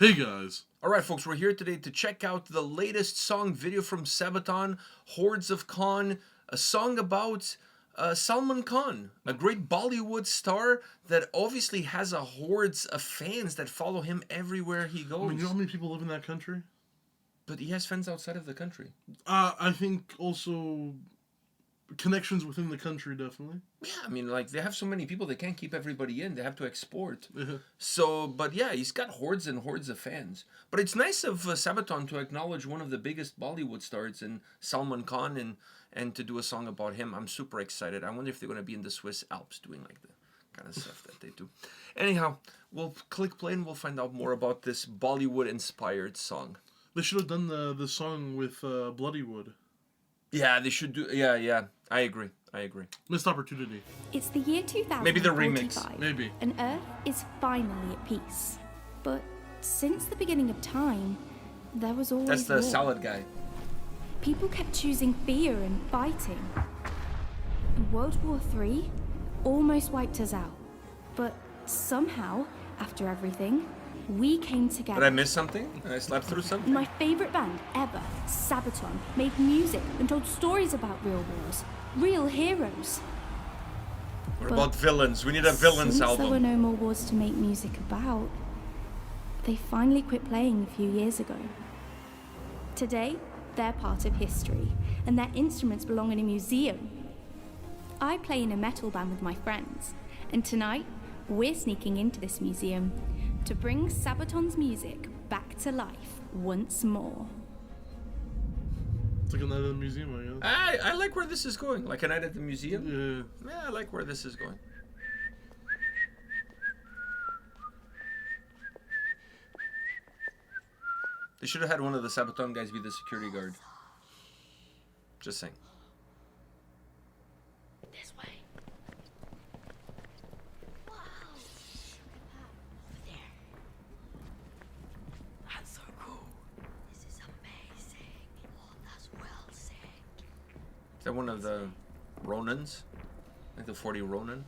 Hey guys. Alright folks, we're here today to check out the latest song video from Sabaton, Hordes of Khan, a song about Salman Khan, a great Bollywood star that obviously has a hordes of fans that follow him everywhere he goes. I mean, you know how many people live in that country? But he has fans outside of the country. I think also connections within the country, definitely. Yeah, I mean, like, they have so many people, they can't keep everybody in. They have to export. Yeah. So, but yeah, he's got hordes and hordes of fans. But it's nice of Sabaton to acknowledge one of the biggest Bollywood stars in Salman Khan and to do a song about him. I'm super excited. I wonder if they're going to be in the Swiss Alps doing like the kind of stuff that they do. Anyhow, we'll click play and we'll find out more about this Bollywood-inspired song. They should have done the song with Bloodywood. Yeah, they should do... Yeah. I agree. Missed opportunity. It's the year 2045. Maybe the remix. Maybe. And Earth is finally at peace. But since the beginning of time, there was always That's the war. salad guy. People kept choosing fear and fighting. World War III almost wiped us out. But somehow, after everything, we came together. Did I miss something? Did I slept through something? My favorite band ever, Sabaton, made music and told stories about real wars, real heroes. What But about villains? We need a villains since album. there were no more wars to make music about, they finally quit playing a few years ago. Today, they're part of history, and their instruments belong in a museum. I play in a metal band with my friends, and tonight, we're sneaking into this museum to bring Sabaton's music back to life once more. It's like a night at the museum, I guess. I like where this is going. Like a night at the museum? Yeah. Yeah, I like where this is going. They should have had one of the Sabaton guys be the security guard. Just saying. This way. Wow. Over there. That's so cool. This is amazing. Oh, that's well said. Is that one of the Ronins? Like the 40 Ronin?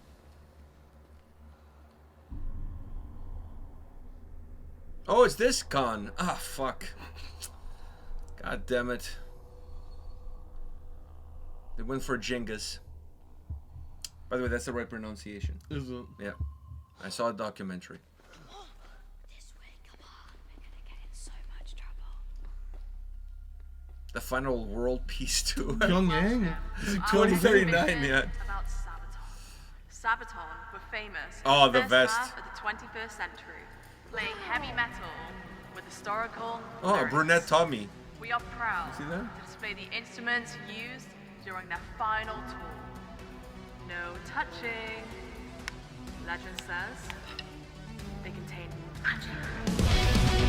Oh, it's this Khan. Ah, fuck. God damn it. They went for Genghis. By the way, that's the right pronunciation. Is it? Yeah. I saw a documentary. This way, come on. We're gonna get in so much trouble. The final world peace tour. Pyongyang? Is it 2039 yet? About Sabaton. Sabaton were famous Oh, in the the vest. first half of the 21st century, playing heavy metal with historical Oh, lyrics. brunette Tommy. We are proud See that? to display the instruments used during their final tour. No touching. Legend says they contain magic.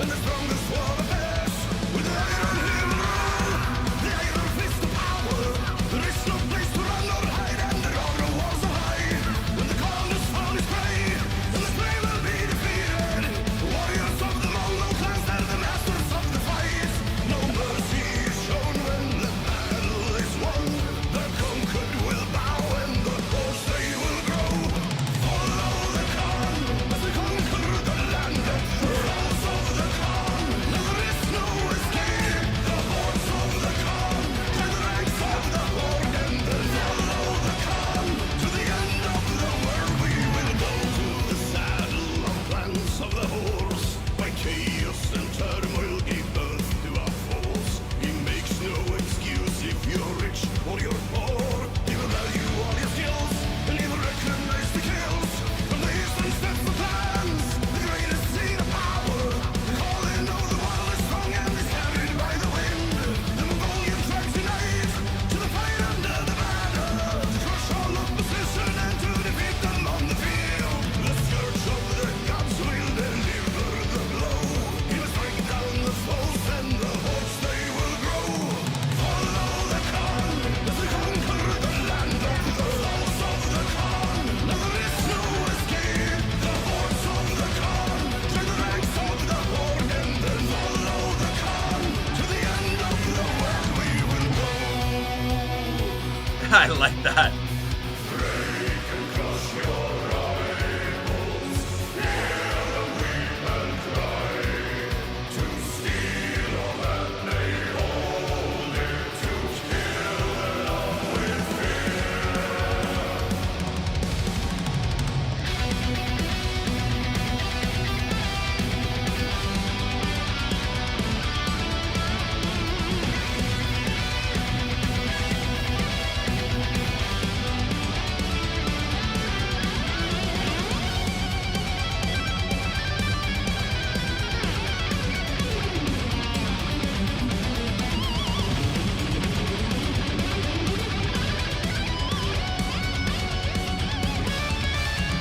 And the strongest for the best with the I like that.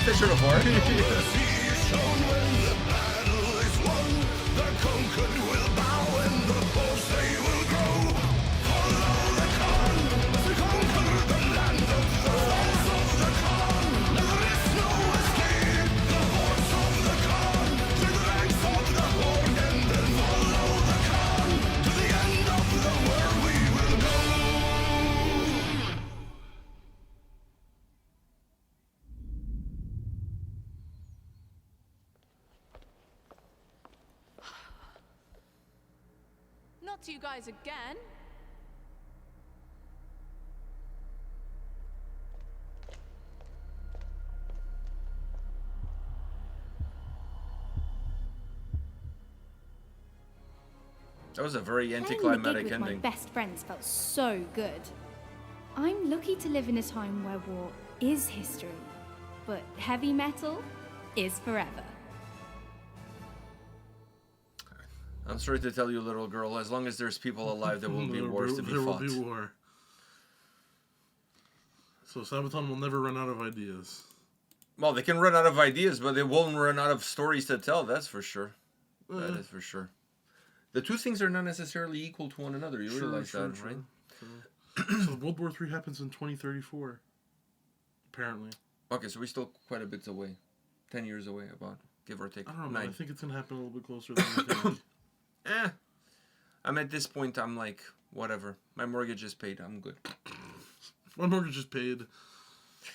Fisher of War. Not you guys again. That was a very Playing the anticlimactic gig with ending. my best friends felt so good. I'm lucky to live in a time where war is history, but heavy metal is forever. I'm sorry to tell you, little girl, as long as there's people alive, there will be wars to be There will fought. be war. So Sabaton will never run out of ideas. Well, they can run out of ideas, but they won't run out of stories to tell, that's for sure. That is for sure. The two things are not necessarily equal to one another. You realize that, right? True. So World War III happens in 2034. Apparently. Okay, so we're still quite a bit away. 10 years away, about, give or take. I don't know, man. 9. I think it's going to happen a little bit closer than you think. I'm at this point, I'm like, whatever. My mortgage is paid, I'm good. My mortgage is paid.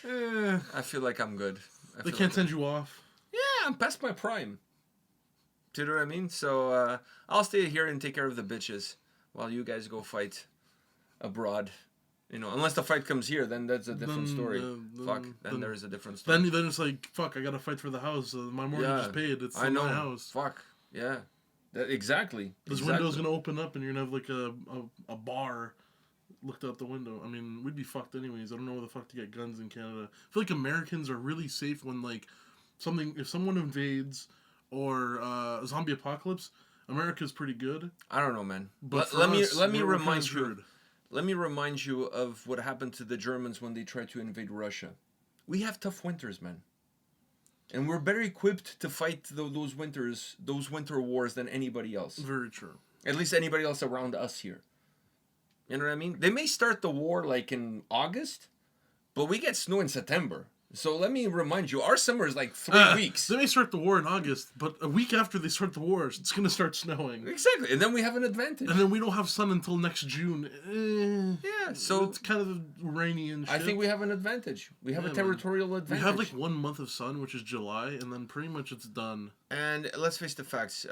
I feel like I'm good. They can't send you off. Yeah, I'm past my prime. Do you know what I mean? So I'll stay here and take care of the bitches while you guys go fight abroad. You know, unless the fight comes here, then that's a different story. Fuck, then there is a different story. Then it's like, fuck, I gotta fight for the house. My mortgage is paid. It's I know. my house. Fuck, yeah. Exactly. This window's gonna open up and you're gonna have like a bar looked out the window. I mean, we'd be fucked anyways. I don't know where the fuck to get guns in Canada. I feel like Americans are really safe when like if someone invades or a zombie apocalypse, America's pretty good. I don't know, man. But let me we're remind kinda you. screwed. Let me remind you of what happened to the Germans when they tried to invade Russia. We have tough winters, man. And we're better equipped to fight those winter wars than anybody else. Very true. At least anybody else around us here. You know what I mean? They may start the war like in August, but we get snow in September. So let me remind you, our summer is like 3 weeks. They may start the war in August, but a week after they start the war, it's going to start snowing. Exactly. And then we have an advantage. And then we don't have sun until next June. Yeah, so it's kind of rainy and shit. I think we have an advantage. We have a territorial advantage. We have like 1 month of sun, which is July, and then pretty much it's done. And let's face the facts.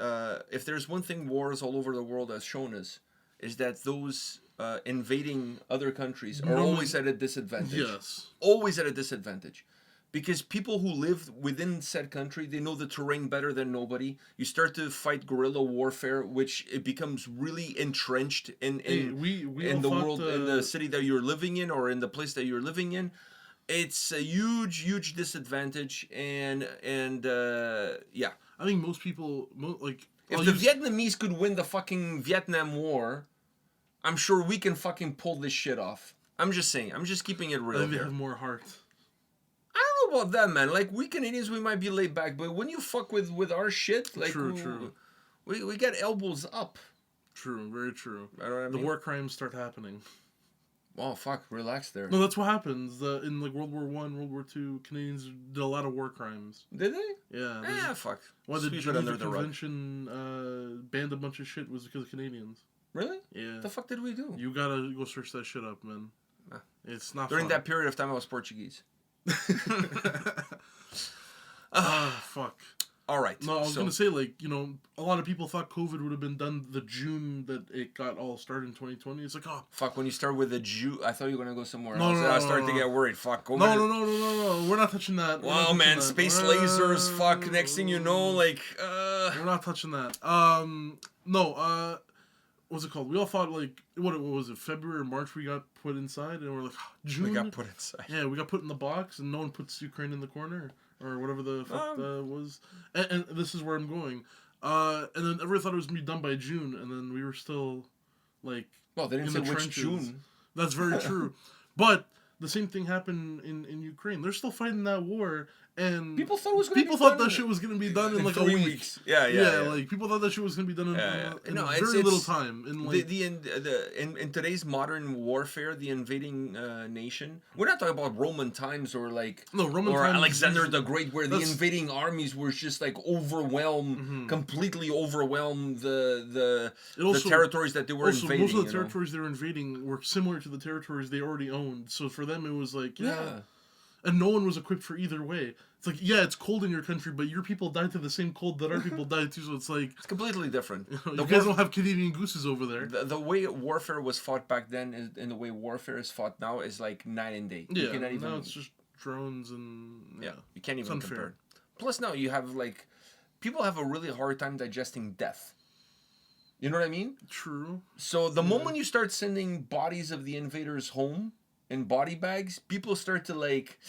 If there's one thing wars all over the world has shown us, is that those invading other countries are always at a disadvantage. Yes. Always at a disadvantage. Because people who live within said country, they know the terrain better than nobody. You start to fight guerrilla warfare, which it becomes really entrenched in the world, in the city that you're living in, or in the place that you're living in. It's a huge disadvantage, and yeah. I think most people if the Vietnamese could win the fucking Vietnam War, I'm sure we can fucking pull this shit off. I'm just saying. I'm just keeping it real I think they here. have more heart. I don't know about that, man. Like, we Canadians, we might be laid back, but when you fuck with our shit, like, True. We get elbows up. True, very true. You know what I mean? The war crimes start happening. Oh, fuck, relax there. No, that's what happens. In like World War I, World War II, Canadians did a lot of war crimes. Did they? Yeah. Fuck. Why the Sweep it under Geneva the rug. Convention banned a bunch of shit was because of Canadians. Really? Yeah. The fuck did we do? You gotta go search that shit up, man. It's not During fun. that period of time, I was Portuguese. Fuck. All right. No, I was gonna say, like, you know, a lot of people thought COVID would have been done the June that it got all started in 2020. It's like, oh, Fuck, when you start with the Jew, I thought you were gonna go somewhere No, else. no, I no, started no, to get worried. Fuck. Go no, ahead. no, we're not touching that. We're not Wow, touching man, that. space lasers. Fuck. Next thing you know, like, We're not touching that. No, what's it called? We all thought, like, what was it, February or March we got put inside, and we're like, June? we got put inside. Yeah, we got put in the box, and no one puts Ukraine in the corner, or whatever the fuck was. And this is where I'm going. And then everyone thought it was going to be done by June, and then we were still, like, Well, they didn't in say the which trenches. June. That's very true. But the same thing happened in Ukraine. They're still fighting that war, and People thought it was gonna people be thought done that shit was going to be done in like a 3 week. weeks. Yeah. Like people thought that shit was going to be done in No, very little time. In like in today's modern warfare, the invading nation. We're not talking about Roman times or like Roman or times Alexander is- the Great, where the that's- invading armies were just like completely overwhelm the also- territories that they were also, invading. most of the you know? territories they were invading were similar to the territories they already owned. So for them, it was like, Yeah. And no one was equipped for either way. It's like, yeah, it's cold in your country, but your people died to the same cold that our people died to. So it's like, It's completely different. you The guys war- don't have Canadian gooses over there. the way warfare was fought back then and the way warfare is fought now is like night and day. You Yeah, cannot even, now it's just drones and yeah, you can't It's even unfair. compare. Plus now you have like people have a really hard time digesting death. You know what I mean? True. So the moment you start sending bodies of the invaders home in body bags, people start to like,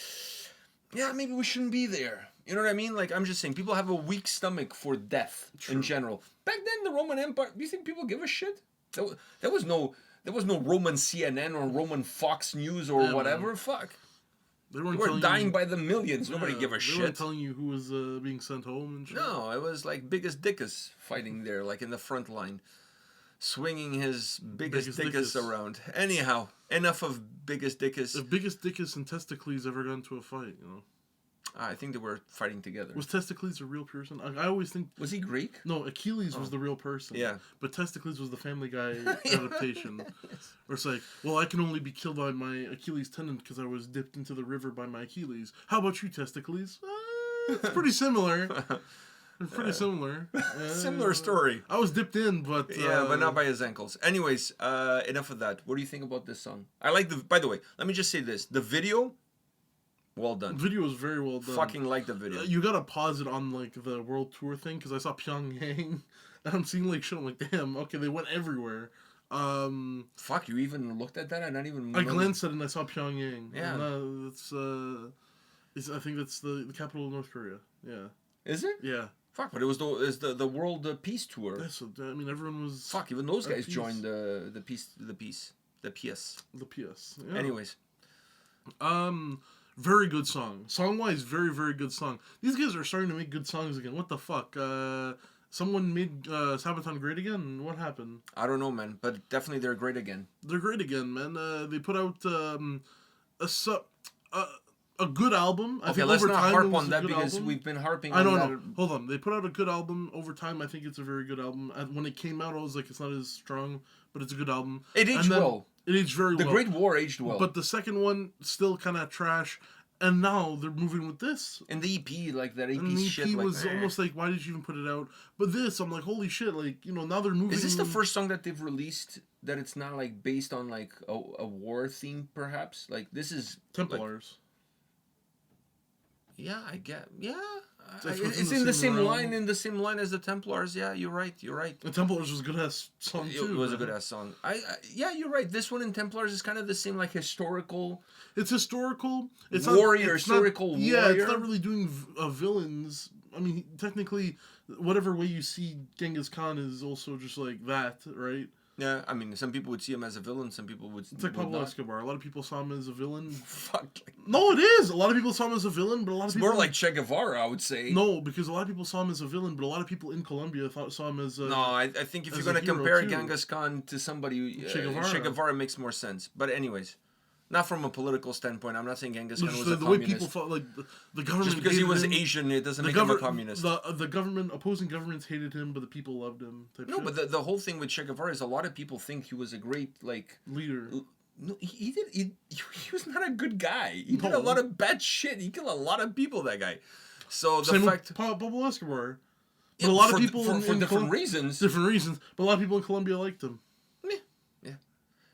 yeah, maybe we shouldn't be there. You know what I mean? Like, I'm just saying, people have a weak stomach for death in general. Back then, the Roman Empire, do you think people give a shit? There was no Roman CNN or Roman Fox News or Yeah, whatever. man. Fuck. They They weren't were telling dying you, by the millions. Nobody give a They weren't shit. telling you who was being sent home and shit. No, it was like biggest dickus fighting there, like in the front line, swinging his biggest dickus around. Anyhow, enough of biggest dickus. If biggest Dickus and Testicles ever got into a fight, you know. I think they were fighting together. Was Testicles a real person? I always think Was he Greek? no, Achilles was the real person. Yeah. But Testicles was the Family Guy adaptation. Where it's like, well, I can only be killed by my Achilles tendon because I was dipped into the river by my Achilles. How about you, Testicles? It's pretty similar. It's pretty similar. Similar story. I was dipped in, but Yeah, but not by his ankles. Anyways, enough of that. What do you think about this song? I like the. By the way, let me just say this: the video, well done. The video was very well done. Fucking like the video. You gotta pause it on like the world tour thing because I saw Pyongyang and I'm seeing like shit. I'm like, damn, okay, they went everywhere. Fuck, you even looked at that? I not even. I glanced at it and I saw Pyongyang. Yeah. And, I think that's the capital of North Korea. Yeah. Is it? Yeah. Fuck, but it was the world peace tour. That's I mean, everyone was. Fuck, even those guys peace. joined the PS. The PS. Yeah. Anyways, very good song. Song wise, very very good song. These guys are starting to make good songs again. What the fuck? Someone made Sabaton great again. What happened? I don't know, man, but definitely they're great again. They're great again, man. They put out a good album. I Okay, think let's over not time it harp was on a that good because album. we've been harping I on don't that. know. Hold on. They put out a good album. Over time, I think it's a very good album. When it came out, I was like, it's not as strong, but it's a good album. It aged And then well. It aged very The well. Great War aged well. But the second one, still kind of trash. And now they're moving with this. and the EP, like that EP And the EP shit, like, was eh. almost like, why did you even put it out? But this, I'm like, holy shit, like, you know, now they're moving. Is this the first song that they've released that it's not like based on like a war theme, perhaps? Like this is Templars. Yeah, I get. Yeah, It's it's within in the same realm. line, in the same line as the Templars. Yeah, you're right. You're right. The Templars was a good ass song too. It was a man. good ass song. Yeah, you're right. This one in Templars is kind of the same, like historical. It's historical. It's Warrior, not, it's historical not, Yeah, warrior. it's not really doing villains. I mean, technically, whatever way you see Genghis Khan is also just like that, right? Yeah, I mean, some people would see him as a villain. Some people would. It's like would Pablo not. Escobar. A lot of people saw him as a villain. Fuck. Like, No, it is. A lot of people saw him as a villain, but a lot of it's people more like Che Guevara, I would say. no, because a lot of people saw him as a villain, but a lot of people in Colombia saw him as. No, I think if as you're a gonna hero, compare too. Genghis Khan to somebody, Che Guevara. Makes more sense. But anyways, not from a political standpoint. I'm not saying Genghis Khan was a the way communist. people felt like the government. Just because he hated was him. Asian, it doesn't The make him a government, communist. the government, opposing governments hated him, but the people loved him. Type No, shit. but the whole thing with Che Guevara is a lot of people think he was a great, like, leader. No, he was not a good guy. He did a No. lot of bad shit. He killed a lot of people, that guy. So the Same fact... with Pablo Escobar. But Yeah, a lot for, of people for in different reasons. different reasons. But a lot of people in Colombia liked him. Yeah.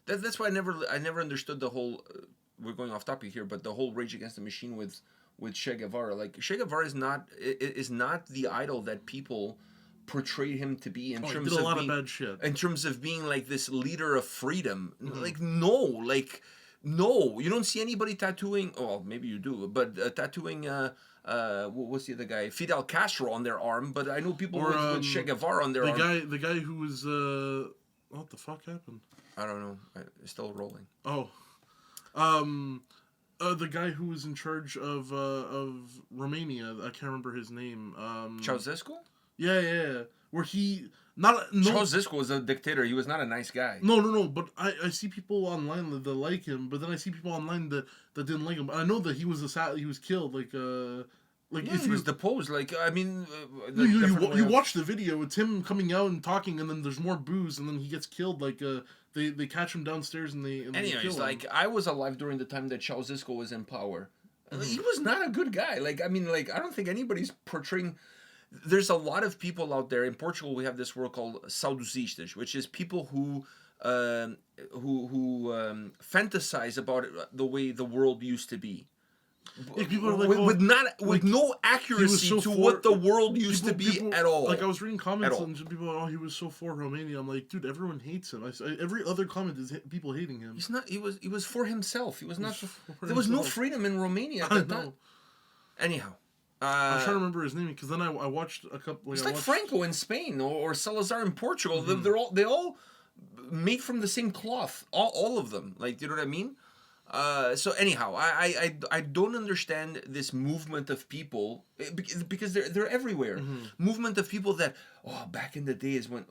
That's why I never understood the whole... we're going off topic here, but the whole Rage Against the Machine with Che Guevara. Like, Che Guevara is not the idol that people portrayed him to be in terms he did a of lot being, of bad shit. in terms of being like this leader of freedom. Like, no, you don't see anybody tattooing. Oh, well, maybe you do, but tattooing. What's the other guy? Fidel Castro on their arm. But I know people with Che Guevara on their arm. The guy who was what the fuck happened? I don't know. It's still rolling. Oh, the guy who was in charge of Romania. I can't remember his name. Ceausescu? Yeah. Where Ceausescu was a dictator. He was not a nice guy. No. But I see people online that like him, but then I see people online that didn't like him. I know that he was killed. Yeah, he was deposed. Like, I mean, you watch the video. It's him coming out and talking, and then there's more booze, and then he gets killed. Like, they catch him downstairs and they anyways, kill him. like, I was alive during the time that Ceausescu was in power. He was not a good guy. Like, I mean, like, I don't think anybody's portraying. There's a lot of people out there in Portugal. We have this word called saudosistas, which is people who fantasize about the way the world used to be. Yeah, people are like, with no accuracy to what the world used to be at all. Like, I was reading comments and people are like, oh, he was so for Romania. I'm like, dude, everyone hates him. Every other comment is people hating him. He's not. He was for himself. He was not. There was no freedom in Romania at that time. Anyhow. I'm trying to remember his name because then I watched a couple. It's like Franco in Spain or Salazar in Portugal. They all made from the same cloth. All of them. Like, you know what I mean? So anyhow, I don't understand this movement of people because they're everywhere. Movement of people that back in the days when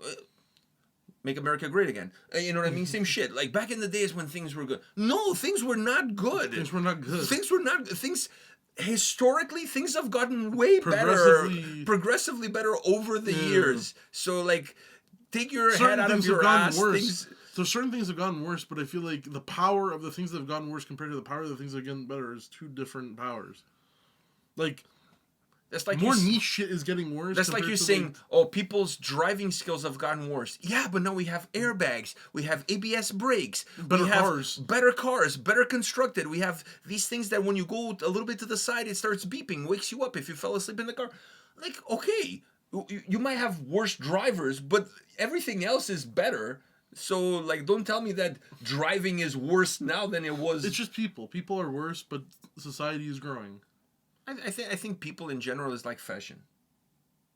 make America great again. You know what I mean? Same shit. Like, back in the days when things were good. No, things were not good. Things were not good. Historically, things have gotten way progressively better over the years. So, like, take your head out of your ass. So certain things have gotten worse, but I feel like the power of the things that have gotten worse compared to the power of the things that have gotten better is two different powers. Like, that's like more niche shit is getting worse. That's like you're saying, people's driving skills have gotten worse. Yeah, but now we have airbags, we have ABS brakes, better cars, better constructed. We have these things that when you go a little bit to the side, it starts beeping, wakes you up if you fell asleep in the car. Like, okay, you might have worse drivers, but everything else is better. So, like, don't tell me that driving is worse now than it was. It's just people. People are worse, but society is growing. I think people in general is like fashion.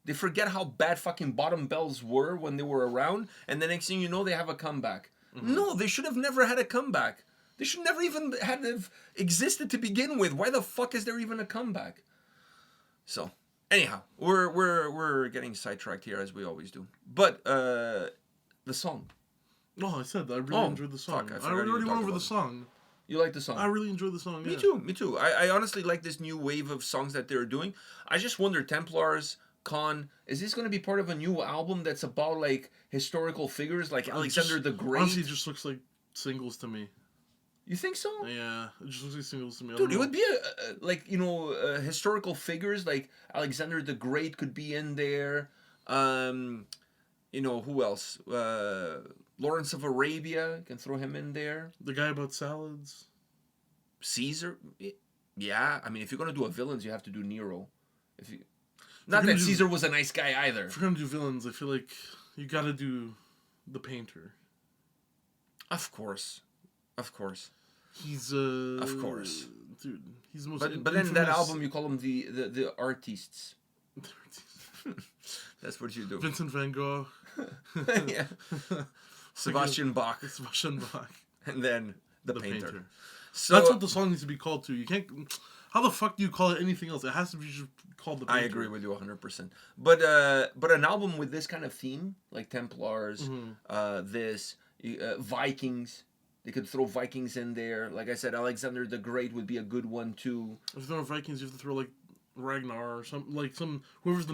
They forget how bad fucking bottom bells were when they were around, and the next thing you know, they have a comeback. No, they should have never had a comeback. They should never even have existed to begin with. Why the fuck is there even a comeback? So, anyhow, we're getting sidetracked here as we always do. But the song. No, I said that I really enjoyed the song. Fuck, I already went over the song. You like the song? I really enjoyed the song. Me too. I honestly like this new wave of songs that they're doing. I just wonder, Templars, Khan, is this going to be part of a new album that's about, like, historical figures like Alexander the Great? Honestly, it just looks like singles to me. You think so? Yeah, it just looks like singles to me. Dude, it would be historical figures like Alexander the Great could be in there. Who else? Lawrence of Arabia, you can throw him in there. The guy about salads. Caesar, yeah. I mean, if you're gonna do a villains, you have to do Nero. Not that Caesar was a nice guy either. If you're gonna do villains, I feel like you gotta do the painter. Of course. He's of course, dude. He's the most. But then that album, you call them the artists. That's what you do. Vincent van Gogh. Yeah. Sebastian Bach. And then the painter. So that's what the song needs to be called to. You can't. How the fuck do you call it anything else? It has to be just called the painter. I agree with you 100%. But an album with this kind of theme, like Templars, Vikings. They could throw Vikings in there. Like I said, Alexander the Great would be a good one too. If there are Vikings, you have to throw like Ragnar or whoever's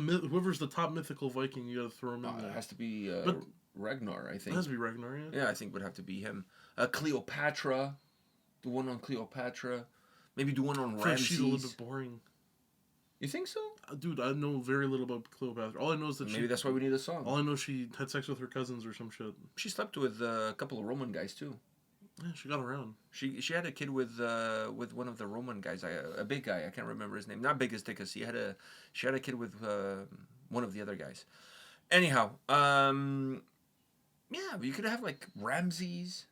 the top mythical Viking. You got to throw him in there. It has to be Ragnar, I It think. has to be Ragnar, yeah. Yeah, I think would have to be him. Cleopatra, the one on Cleopatra. Maybe do one on I feel like Ramses. she's a little bit boring. You think so? Dude, I know very little about Cleopatra. All I know is that Maybe that's why we need a song. all I know is she had sex with her cousins or some shit. She slept with a couple of Roman guys too. Yeah, she got around. She had a kid with one of the Roman guys, a big guy. I can't remember his name. Not big as thick as she had a kid with one of the other guys. Anyhow, yeah, you could have like Ramses.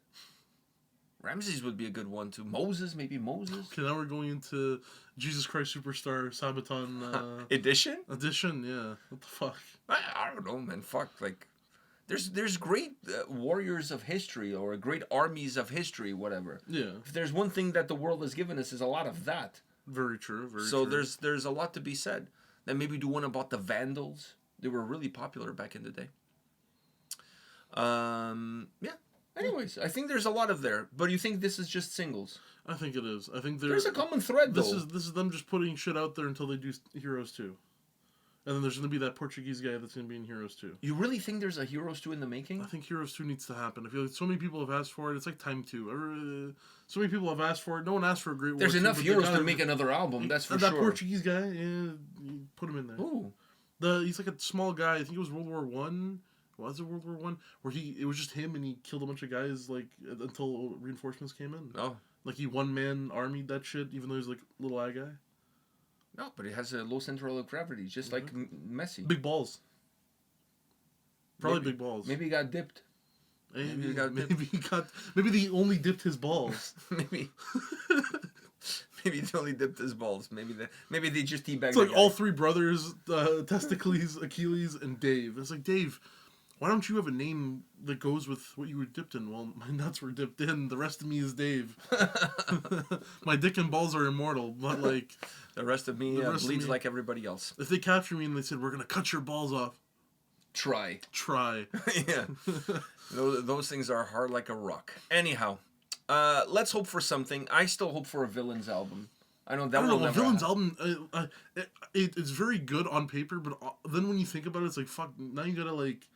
Ramses would be a good one too. Moses, maybe Moses. Okay, now we're going into Jesus Christ Superstar Sabaton Edition? edition. Yeah, what the fuck? I don't know, man. Fuck, like, there's great warriors of history or great armies of history, whatever. Yeah, If there's one thing that the world has given us is a lot of that. very true. Very So true. there's a lot to be said. Then maybe do one about the Vandals. They were really popular back in the day. Yeah. Anyways, I think there's a lot of there. But you think this is just singles? I think it is. I think There's a common thread, though. This is them just putting shit out there until they do Heroes 2. And then there's going to be that Portuguese guy that's going to be in Heroes 2. You really think there's a Heroes 2 in the making? I think Heroes 2 needs to happen. I feel like so many people have asked for it. It's like Time 2. So many people have asked for it. No one asked for a Great War. There's 2, enough but they Heroes gotta- to make another album, that's for and sure. that Portuguese guy, yeah, you put him in there. Ooh. He's like a small guy. I think it was World War One. Was it World War One? Where it was just him and he killed a bunch of guys like until reinforcements came in. Oh. Like he one-man armied that shit, even though he's like a little eye guy. No, but it has a low central of gravity, just like Messi. Big balls. Probably Maybe- big balls. Maybe he got dipped. Maybe he got maybe he only dipped his balls. maybe. Maybe he only dipped his balls. Maybe they just teabagged. It's like all three brothers, Testicles, Achilles, and Dave. It's like, Dave, why don't you have a name that goes with what you were dipped in? Well, my nuts were dipped in. The rest of me is Dave. My dick and balls are immortal, but like The rest of me The rest of bleeds me- like everybody else. if they capture me and they said we're gonna cut your balls off, Try. try. Yeah. Those things are hard like a rock. Anyhow, let's hope for something. I still hope for a Villains album. I know that I don't will know. A never Villains happen. album, it's very good on paper, but then when you think about it, it's like fuck. Now you gotta like.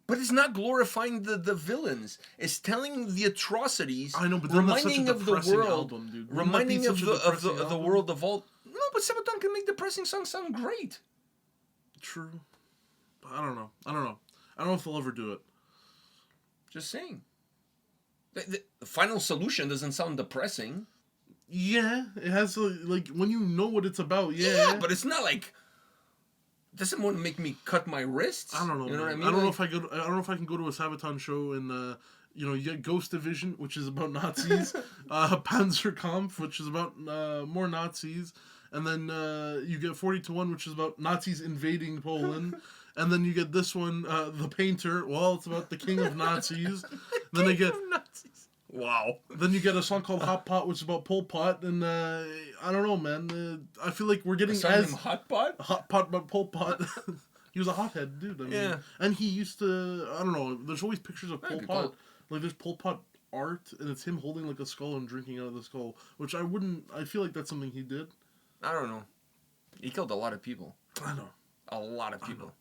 But it's not glorifying the villains. It's telling the atrocities. I know, but then that's such a reminding of the depressing world. album, dude. Wouldn't that be Reminding of such a the depressing the album? world of all. No, but Sabaton can make depressing songs sound great. True. But I don't know. I don't know if they'll ever do it. Just saying. The final solution doesn't sound depressing. Yeah, it has like when you know what it's about. Yeah, but it's not like. Doesn't want to make me cut my wrists. I don't know. You know what I man. mean? I don't know Like, if I don't know if I can go to a Sabaton show and you get Ghost Division, which is about Nazis, Panzerkampf, which is about more Nazis, and then you get 40-1, which is about Nazis invading Poland. And then you get this one, The Painter. Well, it's about the King of Nazis. Then I get Nazis. Wow. Then you get a song called Hot Pot, which is about Pol Pot, and I don't know, man. I feel like we're getting A song as named Hot Pot? Hot Pot, but Pol Pot. He was a hothead dude. I mean, Yeah. And he used to. I don't know. There's always pictures of Yeah, Pol good Pot. call. Like there's Pol Pot art, and it's him holding like a skull and drinking out of the skull. Which I wouldn't. I feel like that's something he did. I don't know. He killed a lot of people. I know. A lot of people.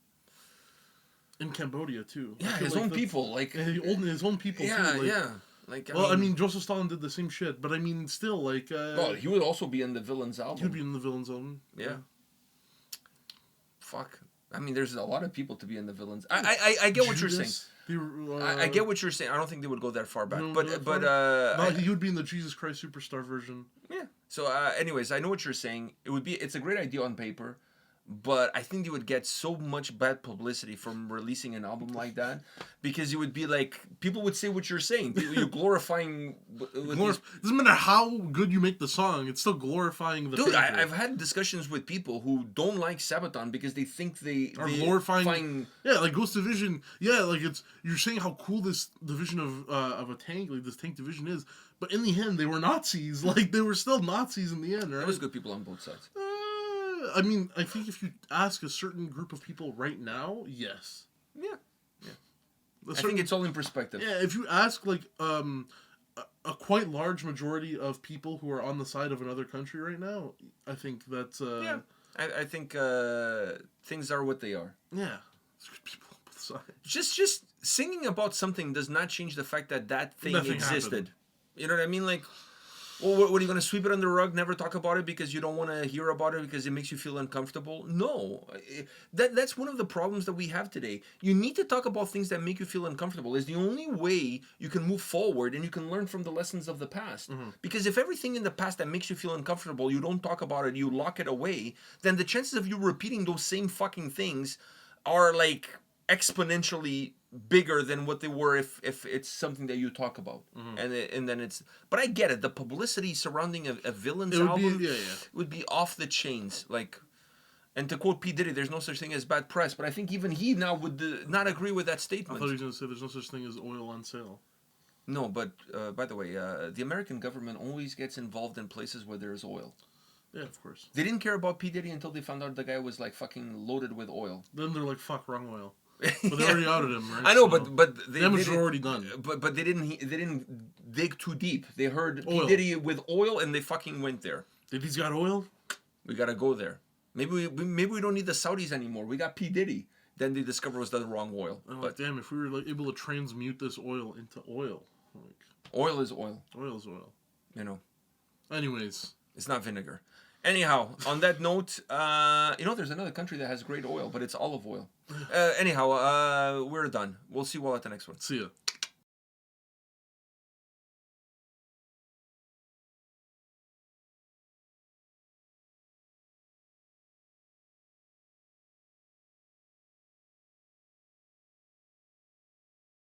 In Cambodia too. I Yeah, feel his like own that's- people. Like, His own people. yeah, too. Like, yeah. Like, Well, I mean, Joseph Stalin did the same shit, but I mean, still, like. well, he would also be in the Villains album. He'd be in the Villains album. Yeah. Fuck. I mean, there's a lot of people to be in the Villains. I get what you're saying. Judas, I get what you're saying. I don't think they would go that far back. No, But that but far? I- No, he would be in the Jesus Christ Superstar version. yeah. So anyways, I know what you're saying. It's a great idea on paper, but I think you would get so much bad publicity from releasing an album like that because you would be like people would say what you're saying. You're glorifying. Doesn't matter how good you make the song, it's still glorifying the. Dude, painter. I've had discussions with people who don't like Sabaton because they think they Are they glorifying. Yeah, like Ghost Division. Yeah, like you're saying how cool this division of a tank, like this tank division is, but in the end they were Nazis. Like they were still Nazis in the end, right? There was good people on both sides. I mean, I think if you ask a certain group of people right now, yes. Yeah. A I certain- think it's all in perspective. Yeah, if you ask like a quite large majority of people who are on the side of another country right now, I think that's Yeah. I think things are what they are. yeah. There's good people on both sides. Just singing about something does not change the fact that that thing Nothing existed. happened. You know what I mean? Like, well, what are you going to sweep it under the rug, never talk about it because you don't want to hear about it because it makes you feel uncomfortable? No. That's one of the problems that we have today. You need to talk about things that make you feel uncomfortable. It's the only way you can move forward and you can learn from the lessons of the past. Because if everything in the past that makes you feel uncomfortable, you don't talk about it, you lock it away, then the chances of you repeating those same fucking things are like exponentially bigger than what they were if it's something that you talk about. And then it's, but I get it, the publicity surrounding a villain's album would be off the chains. Like, and to quote P. Diddy, there's no such thing as bad press, but I think even he now would not agree with that I statement. thought he was going to say there's no such thing as oil on sale. No, but by the way, the American government always gets involved in places where there is oil. Yeah, of course. They didn't care about P. Diddy until they found out the guy was like fucking loaded with oil. Then they're like, fuck, wrong oil. But they already outed him, right? I know, So but the damage was already done. But they didn't dig too deep. They heard Oil. P. Diddy with oil, and they fucking went there. Diddy's got oil? We gotta go there. Maybe we don't need the Saudis anymore. We got P. Diddy. Then they discover it was the wrong oil. I'm But like, damn, if we were like able to transmute this oil into oil, like oil is oil. oil is oil. You know, Anyways, it's not vinegar. Anyhow, on that note, there's another country that has great oil, but it's olive oil. Anyhow, we're done. We'll see you all at the next one. see ya.